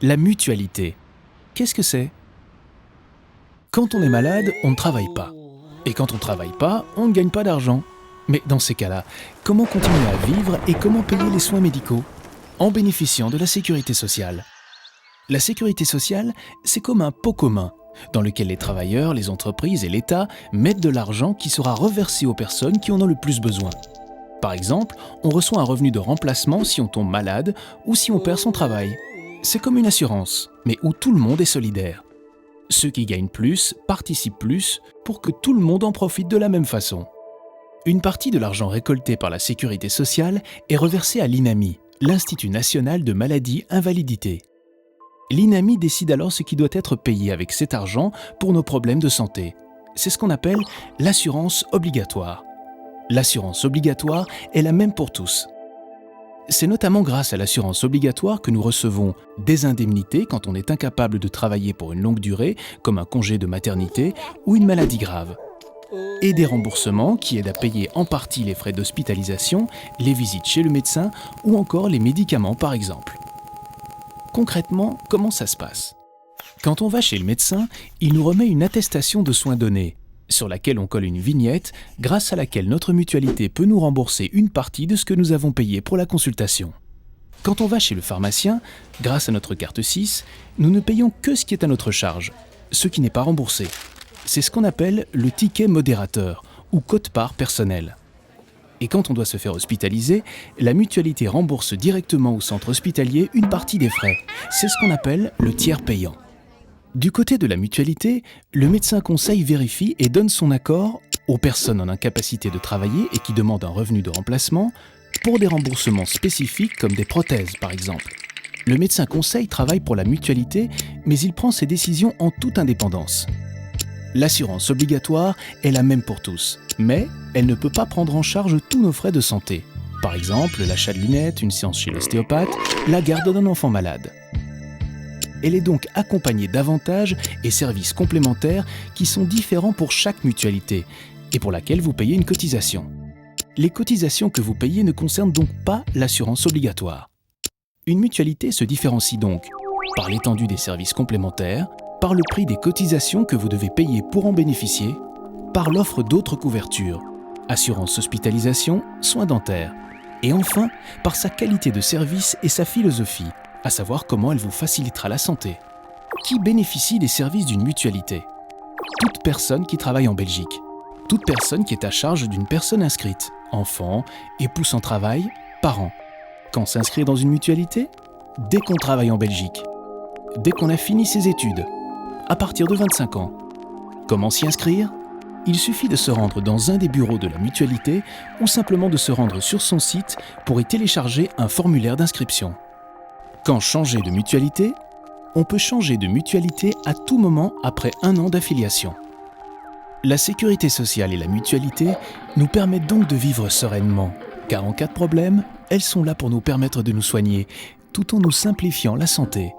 La mutualité. Qu'est-ce que c'est? Quand on est malade, on ne travaille pas. Et quand on ne travaille pas, on ne gagne pas d'argent. Mais dans ces cas-là, comment continuer à vivre et comment payer les soins médicaux? En bénéficiant de la sécurité sociale. La sécurité sociale, c'est comme un pot commun, dans lequel les travailleurs, les entreprises et l'État mettent de l'argent qui sera reversé aux personnes qui en ont le plus besoin. Par exemple, on reçoit un revenu de remplacement si on tombe malade ou si on perd son travail. C'est comme une assurance, mais où tout le monde est solidaire. Ceux qui gagnent plus participent plus pour que tout le monde en profite de la même façon. Une partie de l'argent récolté par la sécurité sociale est reversée à l'INAMI, l'Institut national de maladie-invalidité. L'INAMI décide alors ce qui doit être payé avec cet argent pour nos problèmes de santé. C'est ce qu'on appelle l'assurance obligatoire. L'assurance obligatoire est la même pour tous. C'est notamment grâce à l'assurance obligatoire que nous recevons des indemnités quand on est incapable de travailler pour une longue durée, comme un congé de maternité ou une maladie grave, et des remboursements qui aident à payer en partie les frais d'hospitalisation, les visites chez le médecin ou encore les médicaments par exemple. Concrètement, comment ça se passe? Quand on va chez le médecin, il nous remet une attestation de soins donnés, sur laquelle on colle une vignette, grâce à laquelle notre mutualité peut nous rembourser une partie de ce que nous avons payé pour la consultation. Quand on va chez le pharmacien, grâce à notre carte 6, nous ne payons que ce qui est à notre charge, ce qui n'est pas remboursé. C'est ce qu'on appelle le ticket modérateur ou quote-part personnel. Et quand on doit se faire hospitaliser, la mutualité rembourse directement au centre hospitalier une partie des frais. C'est ce qu'on appelle le tiers payant. Du côté de la mutualité, le médecin conseil vérifie et donne son accord aux personnes en incapacité de travailler et qui demandent un revenu de remplacement pour des remboursements spécifiques comme des prothèses par exemple. Le médecin conseil travaille pour la mutualité, mais il prend ses décisions en toute indépendance. L'assurance obligatoire est la même pour tous, mais elle ne peut pas prendre en charge tous nos frais de santé. Par exemple, l'achat de lunettes, une séance chez l'ostéopathe, la garde d'un enfant malade. Elle est donc accompagnée d'avantages et services complémentaires qui sont différents pour chaque mutualité et pour laquelle vous payez une cotisation. Les cotisations que vous payez ne concernent donc pas l'assurance obligatoire. Une mutualité se différencie donc par l'étendue des services complémentaires, par le prix des cotisations que vous devez payer pour en bénéficier, par l'offre d'autres couvertures, assurance hospitalisation, soins dentaires, et enfin par sa qualité de service et sa philosophie, à savoir comment elle vous facilitera la santé. Qui bénéficie des services d'une mutualité? Toute personne qui travaille en Belgique. Toute personne qui est à charge d'une personne inscrite, enfant, époux sans travail, parent. Quand s'inscrire dans une mutualité? Dès qu'on travaille en Belgique. Dès qu'on a fini ses études. À partir de 25 ans. Comment s'y inscrire? Il suffit de se rendre dans un des bureaux de la mutualité ou simplement de se rendre sur son site pour y télécharger un formulaire d'inscription. Quand changer de mutualité? On peut changer de mutualité à tout moment après 1 an d'affiliation. La sécurité sociale et la mutualité nous permettent donc de vivre sereinement, car en cas de problème, elles sont là pour nous permettre de nous soigner, tout en nous simplifiant la santé.